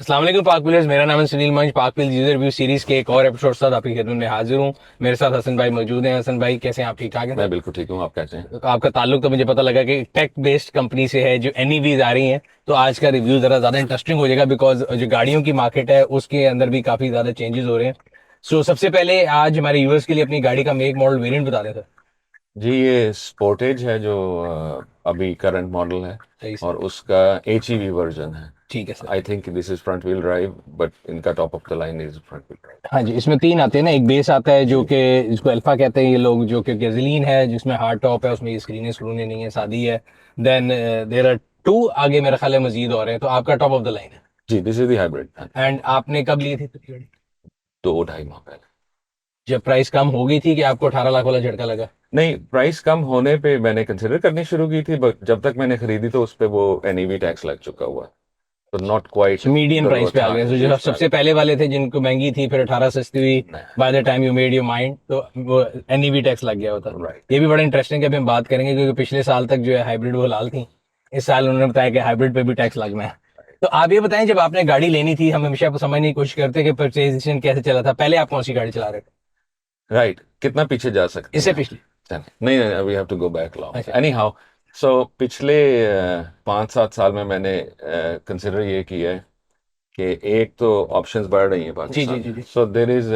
अस्सलाम वालेकुम पाक व्हीलर्स, मेरा नाम है सुनील मंच। पाक व्हील यूजर रिव्यू सीरीज के एक और एपिसोड साथ आपकी खिदमत में हाजिर हूँ। मेरे साथ हसन भाई मौजूद हैं। हसन भाई कैसे हैं आप? ठीक ठाक हैं? मैं बिल्कुल ठीक हूँ। आप कैसे हैं? तो आपका ताल्लुक तो मुझे पता लगा कि टेक बेस्ड कंपनी से है जो एनईवीज आ रही हैं, तो आज का रिव्यू जरा ज्यादा इंटरेस्टिंग हो जाएगा बिकॉज जो गाड़ियों की मार्केट है उसके अंदर भी काफी ज्यादा चेंजेस हो रहे हैं। सो सबसे पहले आज हमारे व्यूअर्स के लिए अपनी गाड़ी का मेक मॉडल वेरिएंट बता दें सर। जी, ये स्पोर्टेज है जो अभी करंट मॉडल है सही सर। और उसका HEV वर्जन है। ठीक है sir. I think this is front wheel drive, but इनका top of the line is front wheel drive. हाँ जी, इसमें तीन आते हैं ना, एक बेस आता है जो जी। कि जिसको अल्फा कहते हैं ये लोग, जो कि गैसोलीन है जिसमें हार्ड टॉप है, उसमें ये स्क्रीनें स्क्रूनें नहीं है, सादी है। देन देयर आर टू, आगे मेरा ख्याल है मजीद और हैं, तो आपका टॉप ऑफ द लाइन है। जी, this is the hybrid. And आपने कब ली थी पहली गाड़ी? 2 ढाई माह पहले। जब प्राइस कम हो गई थी कि आपको 18 लाख वाला झटका लगा? नहीं, प्राइस कम होने पे मैंने कंसिडर करनी शुरू की थी, बट जब तक मैंने खरीदी तो उस पे वो NEV टैक्स लग चुका हुआ है, तो नॉट क्वाइट मीडियन प्राइस पे आ गए, तो जो सबसे पहले वाले थे जिनको महंगी थी फिर 18 सस्ती हुई, by the time you made your mind तो वो एनईवी टैक्स लग गया होता। राइट। ये भी बड़ा इंटरेस्टिंग है, अभी हम बात करेंगे क्योंकि पिछले साल तक जो है हाइब्रिड वो हलाल थी। इस साल उन्होंने बताया कि हाइब्रिड पे भी टैक्स लगना है। तो आप ये बताएं, जब आपने गाड़ी लेनी थी, हम हमेशा समझने की कोशिश करते हैं कि परचेजेशन कैसे चला था। पहले आप कौन सी गाड़ी चला रहे थे? राइट, कितना पीछे जा सकते इससे हैं? पिछली? नहीं नहीं, we have to go back long. अच्छा। एनी हाउ, सो पिछले 5-7 साल में मैंने कंसिडर ये किया है कि एक तो ऑप्शंस बढ़ रही हैं जी जी पाकिस्तान जी में, जी। सो देर इज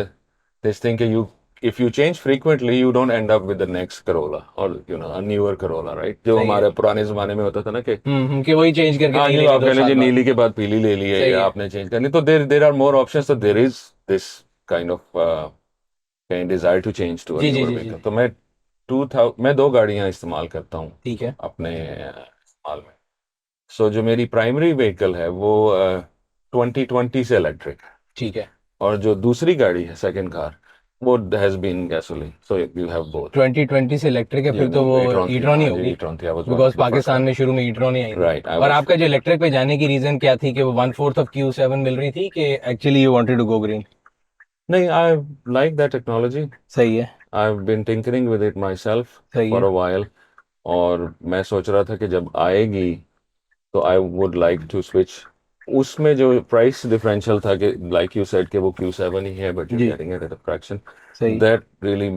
दिस थिंग कि you if you change frequently you don't and up with the next Corolla और अ न्यूअर करोला, राइट? जो सही है। हमारे पुराने जमाने में होता था ना कि कि वही चेंज करके हाँ नहीं जी, लेनी आप दो कह साल लीजिए बाद। नीली के बाद पीली ले ली है सही या है। आपने चेंज करनी, तो देर देर आर मोर ऑप्शंस, तो there is this kind of desire to change to a जी जी न्यूअर जी जी। व्हीकल। तो मैं 2 गाड़ियां इस्तेमाल करता हूँ ठीक है। अपने इस्तेमाल में। सो जो मेरी प्राइमरी व्हीकल है वो 2020 से इलेक्ट्रिक है, ठीक है। और जो दूसरी गाड़ी है सेकंड कार वो has been gasoline, so you have both. 2020 से इलेक्ट्रिक है, जी, फिर तो वो e-tron थी। ई-ट्रॉन ही हाँ जी, होगी। e-tron थी। I was one because of the first Pakistan car. में शुरू में ई-ट्रॉन ही आई थी। राइट, आई और वाज। आपका जो इलेक्ट्रिक पे जाने की रीजन क्या थी कि वो 1/4 ऑफ Q7 मिल रही थी कि actually you wanted to go green? नहीं, आई लाइक दैट टेक्नोलॉजी। सही है। I have been tinkering with it myself सही फॉर है। अ व्हाइल, और मैं सोच रहा था कि जब आएगी तो I would like to switch. उसमें जो प्राइस डिफरेंशियल था कि लाइक यू सेड कि वो Q7 ही है बट यू जी। Getting it at a fraction, सही। दैट रियली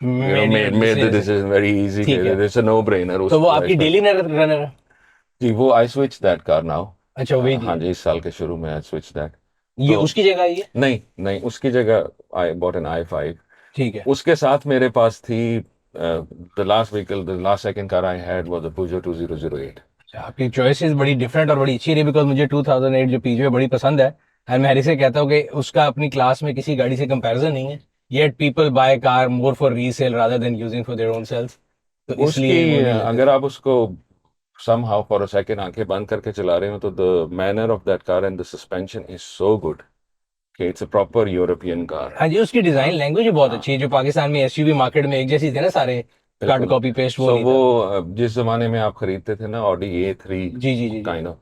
मैंने made the decision very easy. ठीक है। It's a no brainer उस तो वो आपकी प्राइस में। डेली रनर है? जी, वो I switch that car now. अच्छा, वही थी। हाँ जी, इस साल के शुरू में आई स्विच दैट। ये तो उसकी जगह आई है? नहीं नहीं, उसकी जगह आई बॉट एन i5। ठीक है। उसके साथ मेरे पास थी the last second car I had was a Peugeot 2008। अच्छा, आपकी चॉइसेस बड़ी डिफरेंट और बड़ी अच्छी रही बिकॉज मुझे 2008 जो पीजे बड़ी पसंद है। एंड मैं हरी से कहता हूँ कि उसका अपनी क्लास में किसी गाड़ी से कंपैरिजन नहीं है। Yet people buy car more for resale rather than using for their own sales, तो उसकी इसलिए वो नहीं लेते। अगर आप उसको somehow for a second आंखें बंद करके चला रहे हो तो the manner of that car and the suspension is so good कि it's a proper European car। हाँ जी, उसकी डिजाइन हाँ लैंग्वेज भी बहुत हाँ, अच्छी है। जो पाकिस्तान में एसयूवी मार्केट में एक जैसी थे ना सारे, कट बिल्कुल। कॉपी पेस्ट, वो सो नहीं वो था। जिस जमाने में आप खरीदते थे ना Audi A3 ji ji ji ji. kind of,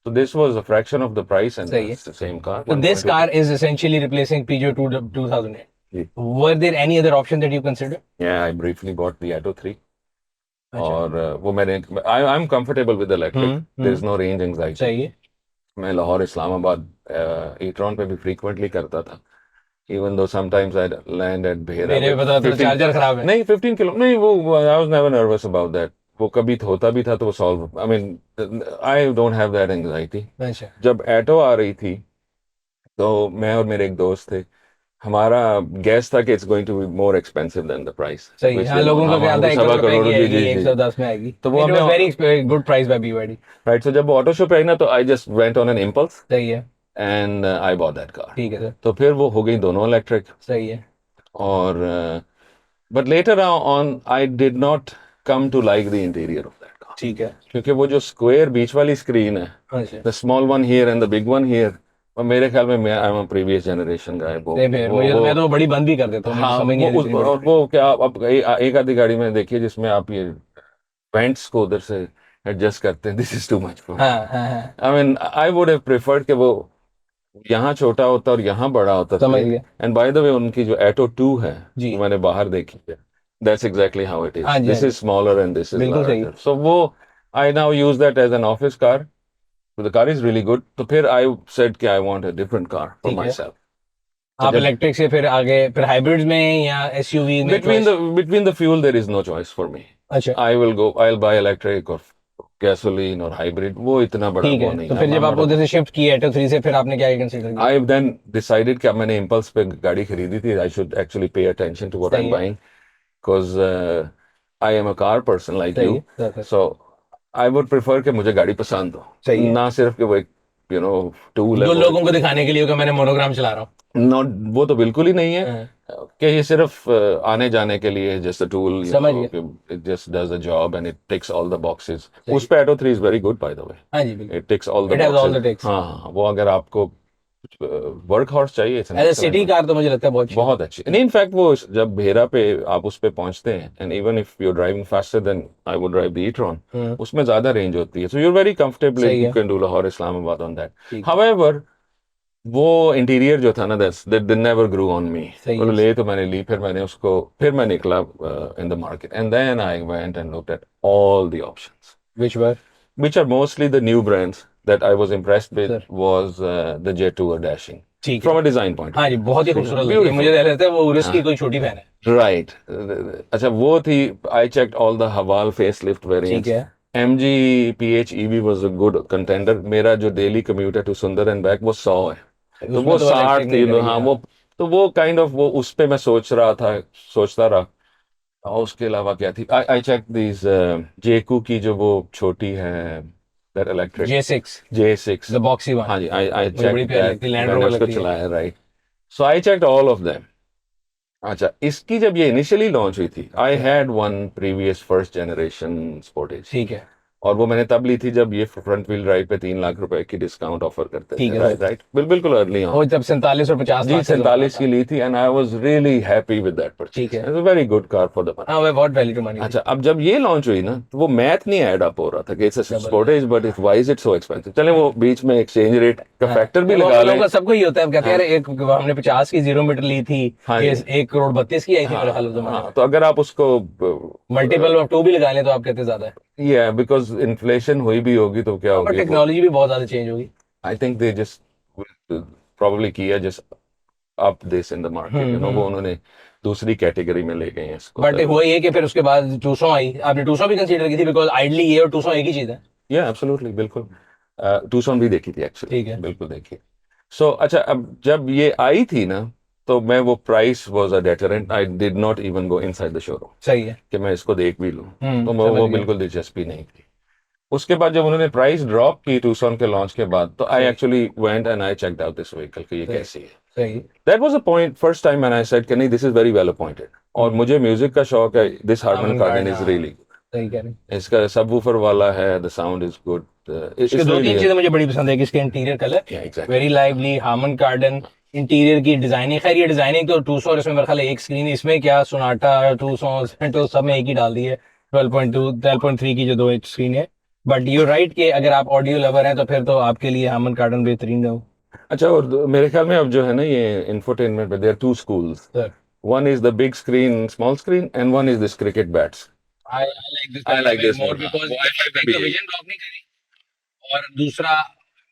so this was a fraction of the price and सही है। it's the same car तो this 1.2। Car is essentially replacing Peugeot 2008। जी, were there any other option that you consider? yeah, I briefly bought the Atto 3, अच्छा। और वो मैंने I am comfortable with electric, there is no range anxiety. सही है। मैं Lahore Islamabad e-tron पे भी फ्रीक्वेंटली करता था, even though sometimes I land at Bhera मेरे विद बता तो 15। चार्जर खराब है। नहीं, 15 किलो नहीं, वो I was never nervous about that. वो कभी होता भी था तो वो solve, I mean I don't have that anxiety. अच्छा। जब एटो आ रही थी तो मैं और मेरे एक दोस्त थे, हमारा गैस था कि it's going to be more expensive than the price सही है। विच हाँ, दे नोन। लोगों का हाँ, वहाँ ख्याल था को 1 करोड़ रुपए 7 करोड़, की जी आएगी, जी जी। 110 में आएगी। तो वो इट हमने was very good price by BYD। Right, so जब वो ऑटो शो पे आई ना तो I just went on an impulse सही है। And I bought that car. ठीक है सर। तो फिर वो हो गई दोनों इलेक्ट्रिक, सही है। और but later on I did not come to like the interior of that car, ठीक है। क्योंकि वो जो स्क्वायर बीच वाली स्क्रीन है, अच्छा। The small one here and the big one here, और मेरे ख्याल में मैं आई एम प्रीवियस जनरेशन गाय। वो सेम है, मुझे मैं तो बड़ी बंद भी कर देता हूँ, मुझे हाँ, समझ नहीं वो आती उस इतनी बड़ी। और वो क्या आप एक आधी गाड़ी में देखिए जिसमें आप ये वेंट्स को उधर से एडजस्ट करते हैं, this is too much for हाँ मी। हाँ हाँ। I mean I would have preferred कि वो यहाँ छोटा होता और यहाँ बड़ा होता समझ स्क्रीन। गया। एंड बाय द वे उनकी जो एटो 2 है जी। जो मैंने बाहर देखी है, दैट्स एग्जैक्टली हाउ इट हाँ इज, जी हाँ दिस जी। Is smaller and this is बिल्कुल सही। लार्जर। सो वो I now use that as an office car, the car is really good. तो फिर आई सेड कि I want a different car for ठीक है। My self. आप इलेक्ट्रिक से फिर आगे फिर हाइब्रिड्स में या एसयूवी में between the fuel there is no choice for me. अच्छा I'll buy electric or gasoline or hybrid, वो इतना बड़ा ठीक वो है। नहीं तो है। फिर जब आप उधर से शिफ्ट किए ऑटो 3 से फिर आपने क्या कंसीडर किया? I then decided कि अब मैंने impulse पे गाड़ी खरीदी थी, I should actually pay attention to what सही I'm है buying because I am a car person like सही you, है sir. so I would prefer कि मुझे गाड़ी पसंद हो, सही है। ना सिर्फ कि वो एक टूल है दो वो लोगों को दिखाने के लिए कि मैंने मोनोग्राम चला रहा हूँ। नॉट, वो तो बिल्कुल ही नहीं है हाँ, कि ये सिर्फ आने जाने के लिए जस्ट अ टूल, समझ गया। It just does the job and it ticks all the boxes. सही। उस पे auto 3 is very good by the way, हाँ जी बिल्कुल। It ticks all the it has all the boxes. Ticks. हाँ हाँ, वो अगर आपको वर्क हॉर्स चाहिए it's an as a excellent city one. Car तो मुझे लगता है बहुत अच्छी है। बहुत अच्छी। नहीं, इनफैक्ट वो जब भेरा पे आप उस पे पहुंचते हैं and even if you are driving faster than I would drive the e-tron, उसमें ज्यादा रेंज होती है, so you are very comfortable, सही यू है। Can do Lahore Islamabad on that. ठीक है। हाउएवर वो इंटीरियर जो था ना, that never grew on me. सही वो है। ले तो मैंने ली, फिर मैंने उसको, फिर मैं निकला in the market and then I went and looked at all the options which were which are mostly the new brands that I was impressed with sir? was the J2 dashing ठीक from है। a design point of हाँ जी बहुत ही view. खूबसूरत लगती है, Beautiful. मुझे तो लगता है वो उर्स की हाँ, कोई छोटी बहन है। right. अच्छा वो थी, I checked all the Haval facelift ठीक variants. है। MG PHEV was a good contender. मेरा जो daily commute है to Sundar and back वो 100 है, तो उसमें वो तो 60 इलेक्ट्रिक थी। नहीं हाँ करेगी। वो, तो वो काइंड ऑफ वो उस पे मैं सोचता रहा। और उसके अलावा क्या थी, आई चेक दिस जेकू की जो वो छोटी है, that electric J6 J6। The boxy one हाँ जी, आई मुझे बड़ी चेक प्यारी दैट, लगती है, लैंड मैंने रोवर उसको लगती है। चलाया, right. So I checked all of them. अच्छा, इसकी जब ये इनिशियली लॉन्च हुई थी, I had one previous first generation Sportage, ठीक है। और वो मैंने तब ली थी जब ये फ्रंट व्हील ड्राइव पे 3 लाख रुपए की डिस्काउंट ऑफर करते ठीक थे, है राइट सर। राइट, बिल्कुल अर्ली ऑन। वो जब 47 और 50 जी लाख का जमाना 47 था। की ली थी and I was really happy with that ठीक परचेज, है। It's a very good car for the money. हाँ वो बहुत वैल्यू टू मनी थी। अच्छा, अब जब ये लॉन्च हुई ना, तो वो मैथ नहीं ऐड अप हो रहा था कि it's double Sportage but it why is it so expensive. चले वो बीच में एक्सचेंज रेट का हाँ, फैक्टर भी वो लगा लोगों लें। का सबको ही होता है, अब कहते हैं हाँ यार एक हमने 50 की 0 मीटर ली थी, हाँ ये जी, 1 करोड़ 32 की आई थी मेरे ख्याल हाँ उस जमाने हाँ, में। तो अगर आप उसको मल्टीपल ऑफ 2 भी लगा लें तो आप कहते ज्यादा है। ये बिकॉज इन्फ्लेशन हुई भी होगी तो क्या हाँ बट होगी वो, टेक्नोलॉजी भी बहुत ज्यादा चेंज होगी। I think they just probably किया just up this in the market, वो उन्होंने दूसरी कैटेगरी में ले गए हैं इसको। बट हुआ ये कि फिर उसके बाद 200 आई, आपने 200 भी कंसीडर की थी? बिकॉज आइडली ये और 200 एक ही चीज है। या एब्सोल्युटली, बिल्कुल। टूसॉन भी देखी थी एक्चुअली, ठीक है। बिल्कुल देखी। सो अच्छा, अब जब ये आई थी ना, तो मैं, वो price was a deterrent, I did not even go inside the showroom सही है। कि मैं इसको देख भी लूं, तो समझ वो गया। बिल्कुल दिलचस्पी नहीं थी। उसके बाद जब उन्होंने प्राइस ड्रॉप की टूसॉन के लॉन्च के बाद, तो आई सही actually went and I checked out this vehicle कि ये सही कैसी है। सही that was a point, first time when I said कि नहीं, this is very well appointed, और मुझे म्यूजिक का शौक है, this Harman Kardon is really good. सही कह रहे हैं। इसका सबवूफर वाला है, द साउंड इज गुड, इसके दो तीन चीजें मुझे बड़ी पसंद है कि इसके interior colour exactly. Very lively, Harman Kardon, interior की डिजाइनिंग। खैर ये डिजाइनिंग तो 200 और इसमें मेरे ख्याल है एक स्क्रीन, इसमें क्या सोनाटा 200 सेंटो सब में एक ही डाल दी है। 12.2 12.3 की जो दो स्क्रीन है। बट यू राइट कि अगर आप ऑडियो लवर हैं तो फिर तो आपके लिए हार्मन कार्डन बेहतरीन है। अच्छा, और मेरे ख्याल में अब जो है ना, ये इंफोटेनमेंट में there two schools, sir one is the big screen small screen and one is this cricket bats. I like this I like this more more, because वो i5 में एक भी तो है, विजन ड्रॉप नहीं करी और दूसरा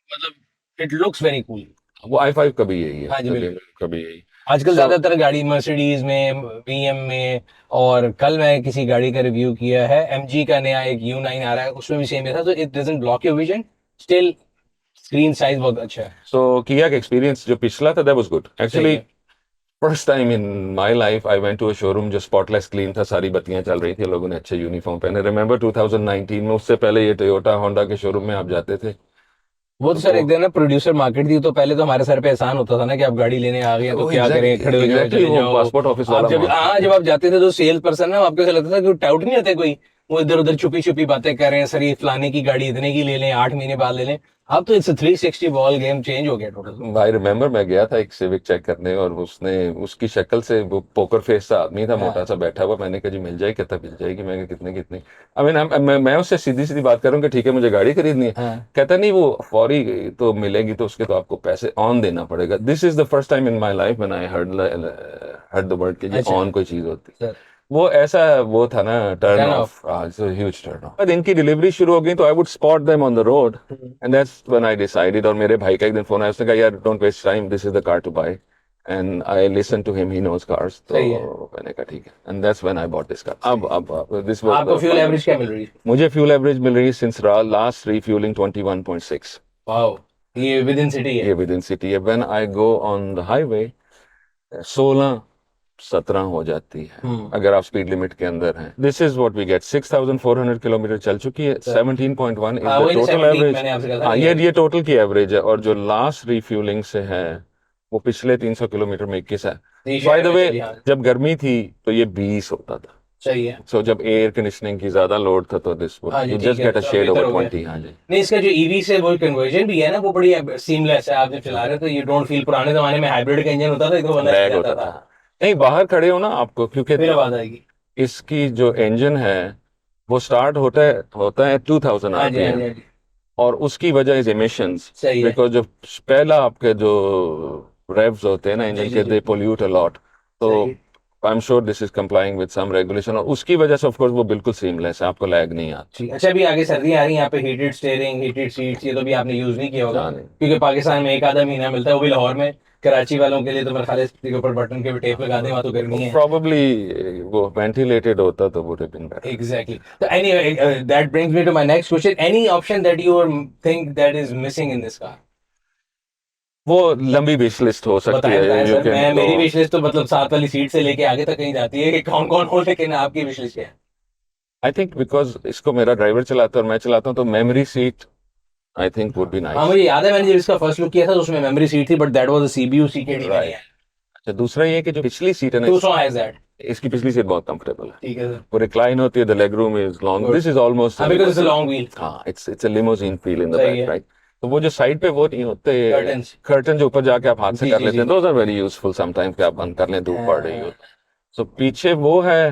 मतलब इट लुक्स वेरी कूल। वो i5 का भी यही है, हाँ जी बिल्कुल। का भी यही। आजकल So- ज्यादातर गाड़ी मर्सिडीज में, बीएम में, और कल मैं किसी गाड़ी का रिव्यू किया है, एमजी का नया एक U9 आ रहा है, उसमें भी सेम था। तो it doesn't block your vision, still screen size बहुत अच्छा है। सो किया का एक्सपीरियंस जो पिछला था, that was good actually. First time in my life I went to a showroom जो स्पॉटलेस क्लीन था, सारी बत्तियां चल रही थी, लोगों ने अच्छे यूनिफॉर्म पहने। रिमेंबर 2019 में, उससे पहले ये टोयोटा होंडा के शोरूम में आप जाते थे, वो तो सर एक दिन ना प्रोड्यूसर मार्केट थी, तो पहले तो हमारे सर पे एहसान होता था ना कि आप गाड़ी लेने आ गए हैं, तो क्या करें, खड़े हो जाओ, एग्जैक्टली, चले वो जाओ। पासपोर्ट ऑफिस आप वाला जब माहौल। हाँ जब आप जाते थे तो सेल्स पर्सन ना आपको ऐसा लगता था कि टाउट नहीं होते कोई, वो इधर उधर छुपी छुपी बातें कर रहे हैं, सर ये फलाने की गाड़ी इतने की ले लें, 8 महीने बाद ले लें। अब तो इट्स 360 बॉल गेम, चेंज हो गया टोटल। आई रिमेम्बर मैं गया था एक सिविक चेक करने, और उसने, उसकी शक्ल से, वो पोकर फेस सा आदमी था, मोटा सा बैठा हुआ। मैंने कहा जी मिल जाएगी, कहता मिल जाएगी। मैं कितने कितने, आई मीन मैं उससे सीधी सीधी बात करूँ कि ठीक है मुझे गाड़ी खरीदनी है, कहता नहीं वो फौरी तो मिलेगी, तो उसके तो आपको पैसे ऑन देना पड़ेगा। This is the first time in my life when I heard the word कि ऑन कोई चीज होती है। वो ऐसा वो था ना turn Turn of, huge turn off. बाद इनकी डिलीवरी शुरू हो गई तो I would spot them on the road, and that's when I decided. और मेरे भाई का एक दिन फोन आया, उसने कहा यार don't waste time, this is the car to buy. And I listen to him, he knows cars, तो सही है। मैंने कहा ठीक है, and that's when I bought this car. अब दिस आपको फ्यूल एवरेज क्या मिल रही है? मुझे फ्यूल एवरेज मिल रही है सिंस लास्ट रीफ्यूलिंग 21.6। वाओ, ये विद इन सिटी है? ये विद इन सिटी है। When I go on the highway 16-17 हो जाती है अगर आप स्पीड लिमिट के अंदर हैं। This is what we get. 6400 kilometre चल चुकी है। 17.1 इज द वही टोटल 17 एवरेज। मैंने आपसे कहा था हाँ, ये। ये टोटल की एवरेज है, और जो लास्ट रीफ्यूलिंग से है वो पिछले 300 किलोमीटर में 21 है। बाय द वे, जब गर्मी थी तो ये 20 होता था। सही है। सो जब एयर कंडीशनिंग की ज्यादा लोड था तो दिस हाँ जी, यू ठीक जस्ट है, गेट अ तो शेड बेहतर ओवर हो गया। 20। हाँ जी। नहीं, इसका जो ईवी से वो कन्वर्जन भी है ना, वो बड़ी सीमलेस है। आप जब चला रहे हो तो यू डोंट फील, पुराने जमाने में हाइब्रिड का इंजन होता था, एक तो बंदा लैग चल होता जाता था। था। नहीं, बाहर खड़े हो ना आपको, क्योंकि फिर आवाज आएगी। इसकी जो इंजन है वो स्टार्ट होता है 2000 हाँ जी, हाँ जी, आरपीएम, हाँ जी। और उसकी वजह इज एमिशंस। सही है। बिकॉज जो पहला आपके जो रेव्स होते हैं ना जी इंजन जी के, जी। दे पोल्यूट अ लॉट। तो सही है। I am sure this is complying with some regulation, और उसकी वजह से ऑफ कोर्स वो बिल्कुल सीमलेस है, आपको लैग नहीं आता। ठीक। अच्छा, अभी आगे सर्दी आ रही है, यहाँ पे हीटेड स्टीयरिंग, हीटेड सीट्स, ये तो भी आपने यूज नहीं किया होगा, हाँ, नहीं। क्योंकि पाकिस्तान में एक आधा महीना मिलता है, वो भी लाहौर में। कराची वालों के लिए तो मेरे ख्याल से ऊपर बटन के भी टेप लगा दें, वहाँ तो गर्मी है। प्रॉब्ली वो वेंटिलेटेड होता तो would have been better. Exactly. So anyway, that brings me to my next question. Any option that you think that is missing in this car? वो लंबी विश लिस्ट हो सकती बताएं बताएं है, यू सर। कैन मैं, गो। मेरी विश लिस्ट तो मतलब साथ वाली सीट से लेके आगे तक कहीं जाती है कि कौन कौन हो, लेकिन आपकी विश लिस्ट क्या है? आई थिंक बिकॉज इसको मेरा ड्राइवर चलाता है और मैं चलाता हूँ, तो memory seat I think would be हाँ, नाइस। मुझे याद है मैंने जब इसका फर्स्ट लुक किया था तो उसमें मेमोरी सीट थी, but that was a CBU CKD में नहीं राइट। है। अच्छा, दूसरा ये है कि जो पिछली सीट है ना, टू सो हैज दैट। इसकी पिछली सीट बहुत कंफर्टेबल है। ठीक है सर। वो रिक्लाइन होती है, the leg room is long, good. This is almost हाँ, because it's a long wheel. हाँ, it's a limousine feel in the सही बैक, है। राइट। तो वो जो साइड पे वो नहीं होते कर्टन्स। कर्टन, जो ऊपर जाके आप हाथ से जी कर जी लेते जी। हैं, those are very useful sometimes, कि आप बंद कर लें, धूप पड़ रही हो। सो पीछे वो है।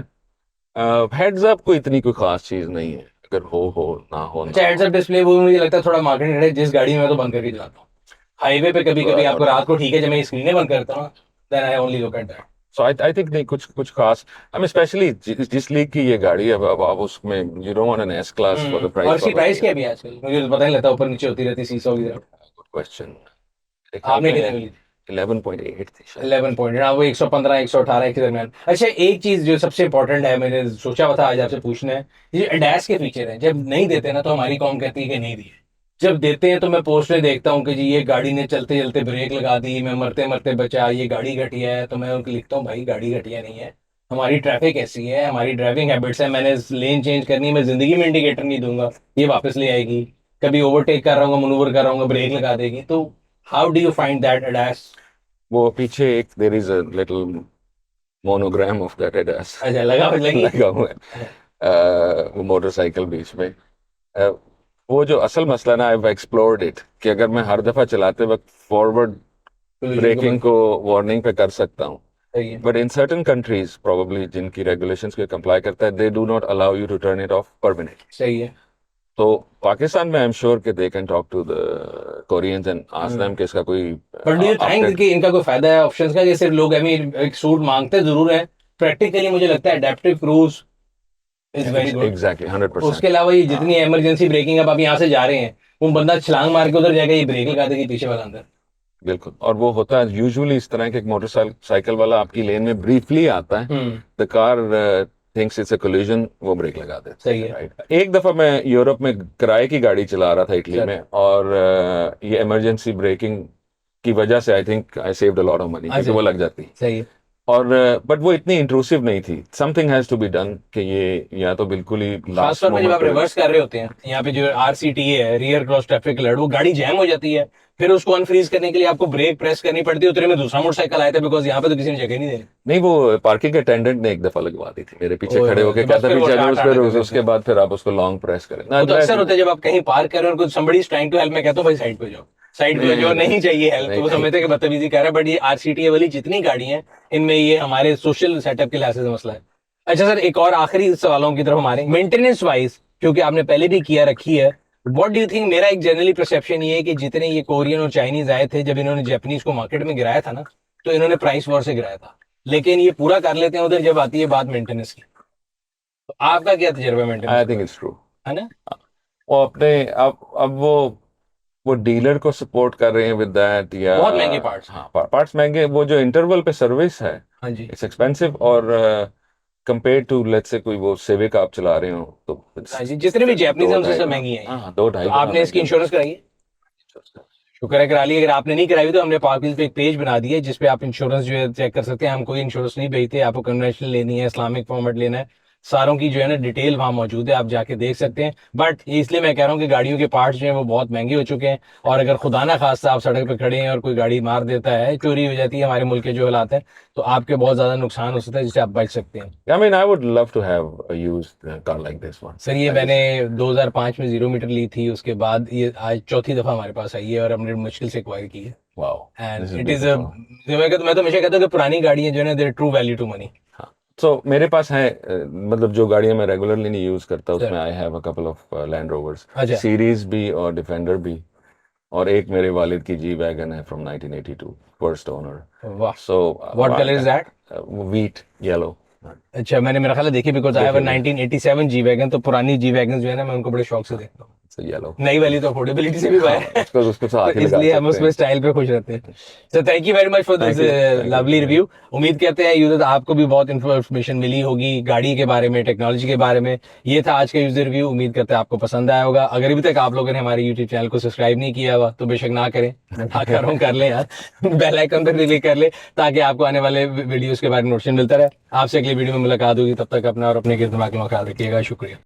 हेड्स अप कोई इतनी कोई खास चीज नहीं है, अगर हो ना हो अच्छा, ना हेड्स अप डिस्प्ले वो मुझे लगता है थोड़ा मार्केटिंग है, जिस गाड़ी में मैं तो बंद करके चलाता हूँ। हाईवे पे कभी कभी आपको रात को ठीक है, जब मैं स्क्रीनें बंद करता हूँ, then I only look at that. So I think नहीं, कुछ कुछ खास। आई मीन स्पेशली जिस लीग की ये गाड़ी है, अब आप उसमें you don't want an S class for the और प्राइस। इसकी प्राइस क्या भी है आजकल? मुझे तो पता नहीं लगता, ऊपर नीचे होती रहती सीसो की तरह। Good question. मेरे ख्याल आपने में कितने मिली? 11.8 थी शायद। 11 पॉइंट, हाँ, वो 115 118 के दरमियान। अच्छा, एक चीज जो सबसे इंपॉर्टेंट है, मैंने सोचा हुआ था आज आपसे पूछना है, ये एडास के फीचर है। जब नहीं देते ना तो हमारी कौम कहती है कि नहीं दिए, जब देते हैं तो मैं पोस्ट में देखता हूँ कि जी ये गाड़ी ने चलते चलते ब्रेक लगा दी, मैं मरते मरते बचा, ये गाड़ी घटिया है। तो मैं उनको लिखता हूँ भाई गाड़ी घटिया नहीं है, हमारी ट्रैफिक ऐसी है, हमारी ड्राइविंग हैबिट्स है, मैंने लेन चेंज करनी है, मैं जिंदगी में इंडिकेटर नहीं दूंगा, ये वापस ले आएगी। कभी ओवरटेक कर रहा हूँ, मनूवर कर रहा हूँ, ब्रेक लगा देगी। तो how do you find that ADAS? वो पीछे एक there is a little monogram of that ADAS अच्छा, लगा लगी। लगा हुआ है। वो मोटरसाइकिल बीच में। अ, वो जो असल मसला ना, आई एक्सप्लोर्ड इट, कि अगर मैं हर दफा चलाते वक्त फॉरवर्ड ब्रेकिंग को वार्निंग पे कर सकता हूँ, सही है। But in certain countries probably जिनकी रेगुलेशंस को कंप्लाई करता है, they do not allow you to turn it off permanent. सही है। तो पाकिस्तान में आई एम श्योर कि they can talk to the Koreans and ask them कि इसका कोई बट डू यू थिंक कि इनका कोई फायदा है ऑप्शंस का, कि सिर्फ लोग एक सूट मांगते जरूर है, प्रैक्टिकली मुझे लगता है adaptive cruise is very good. Exactly 100%। उसके अलावा ये जितनी इमरजेंसी ब्रेकिंग, अब आप यहाँ से जा रहे हैं, वो बंदा छलांग मार के उधर जाएगा, ये ब्रेक लगा देगी पीछे वाला अंदर। बिल्कुल। और वो होता है यूजुअली इस तरह के, एक मोटरसाइकिल वाला आपकी लेन में ब्रीफली आता है, the car thinks it's a collision, वो ब्रेक लगा देता सही है, है। राइट। एक दफा मैं यूरोप में किराए की गाड़ी चला रहा था इटली में, और ये इमरजेंसी ब्रेकिंग की वजह से I think I saved a lot of money, क्योंकि वो लग जाती। सही है। और बट वो इतनी इंट्रूसिव नहीं थी। Something has to be done कि ये या तो बिल्कुल ही खास लास्ट तौर पे जब मोमेंट आप रिवर्स कर रहे होते हैं, यहाँ पे जो आरसीटी है, रियर क्रॉस ट्रैफिक अलर्ट, वो गाड़ी जैम हो जाती है, फिर उसको अनफ्रीज करने के लिए आपको ब्रेक प्रेस करनी पड़ती है। उतरे में दूसरा मोटरसाइकिल आया था, बिकॉज यहाँ पे तो किसी ने जगह नहीं दी। नहीं, वो पार्किंग अटेंडेंट ने एक दफा लगवा दी थी मेरे पीछे ओए खड़े होए, होके, तो कहता बस फिर वो पीछे टाटा फिर करते उसके बाद फिर आप उसको लॉन्ग प्रेस करें। वो तो अक्सर होता है जब आप कहीं पार्क कर रहे हो और कुछ somebody is trying to help, मैं कहता हूँ भाई साइड पे जाओ, साइड पे जो नहीं चाहिए हेल्प, तो वो समझते हैं कि बदतमीजी कर रहा है। बट ये आरसीटी वाली जितनी गाड़ी हैं, इनमें ये हमारे सोशल सेटअप के लिहाज से मसला है। अच्छा सर, एक और आखिरी सवालों की तरफ हमारे, मेंटेनेंस वाइज, क्योंकि आपने पहले भी किया रखी है, व्हाट डू यू थिंक? मेरा एक जनरली परसेप्शन ये है कि जितने ये कोरियन और चाइनीज आए थे, जब इन्होंने जापानीज को मार्केट में गिराया था ना, तो इन्होंने प्राइस वॉर से गिराया था। लेकिन ये पूरा कर लेते हैं उधर जब आती है बात मेंटेनेंस की। तो आपका क्या तजर्बा आई मेंटेनेंस थिंक इट्स ट्रू। है ना? वो अपने अब वो डीलर को सपोर्ट कर रहे हैं विद दैट, या बहुत महंगे पार्ट्स। हाँ पार्ट्स महंगे, वो जो इंटरवल पे सर्विस है हाँ जी। इट्स एक्सपेंसिव, और कंपेयर टू लेट्स से कोई वो सिविक आप चला रहे हो तो हाँ जी, जितने भी जैपनीज हैं उनसे सब गुना, महंगी है ये। हाँ 2-2.5 तो गुना आपने इसकी महंगे। इंश्योरेंस कराई है? शुक्र है करा ली। अगर आपने नहीं कराई हुई तो हमने पार्किंग पे एक पेज बना दिया है जिसपे आप इंश्योरेंस जो है चेक कर सकते हैं। हम कोई इंश्योरेंस नहीं बेचते, आपको कन्वेंशनल लेनी है, इस्लामिक फॉर्मेट लेना है, सारों की जो है ना डिटेल वहां मौजूद है, आप जाके देख सकते हैं। बट इसलिए मैं कह रहा हूँ कि गाड़ियों के पार्ट्स जो है वो बहुत महंगे हो चुके हैं, और अगर खुदा ना खास्ता आप सड़क पे खड़े हैं और कोई गाड़ी मार देता है, चोरी हो जाती है, हमारे मुल्क के जो हालात हैं, तो आपके बहुत ज्यादा नुकसान हो सकता है जिससे आप बच सकते हैं। I mean, I would love to have a used car like this one. Sir ये मैंने 2005 में 0 मीटर ली थी, उसके बाद ये आज चौथी दफा हमारे पास आई है और हमने मुश्किल से एक्वायर की है। Wow, and this is it is beautiful. मैं तो हमेशा कहता हूँ कि पुरानी गाड़ियां जो है ना their true value to money. हाँ, so मेरे पास है मतलब जो गाड़ियां मैं रेगुलरली नहीं यूज करता Sir. उसमें I have a couple of Land Rovers, अच्छा। सीरीज भी और डिफेंडर भी, और एक मेरे वालिद की जी वैगन है फ्रॉम 1982, फर्स्ट ओनर। वाह। So what colour is that? Wheat yellow. अच्छा, मैंने मेरा ख्याल है देखी, because I have 1987 G wagon, तो पुरानी जी वैगन जो है ना मैं उनको बड़े शौक से देखता हूँ। येलो नई वाली तो अफोर्डेबिलिटी से भी बाहर है। उसको साथ तो ही लगा इसलिए हम सकते उसमें स्टाइल पे खुश रहते हैं। So thank you very much for this Thank you, thank you. Lovely review. उम्मीद करते हैं यूजर आपको भी बहुत इन्फॉर्मेशन मिली होगी गाड़ी के बारे में, टेक्नोलॉजी के बारे में। ये था आज का यूजर रिव्यू, उम्मीद करते हैं आपको पसंद आया होगा। अगर अभी तक आप लोगों ने हमारे यूट्यूब चैनल को सब्सक्राइब नहीं किया हुआ तो बेशक ना करें, ना करो, कर लें यार, बेल आइकन पर क्लिक कर ले ताकि आपको आने वाले वीडियोस के बारे में नोटिफिकेशन मिलता रहे। आपसे अगली वीडियो में मुलाकात होगी, तब तक अपना और अपने गिरद दिमाग में ख्याल रखिएगा। शुक्रिया।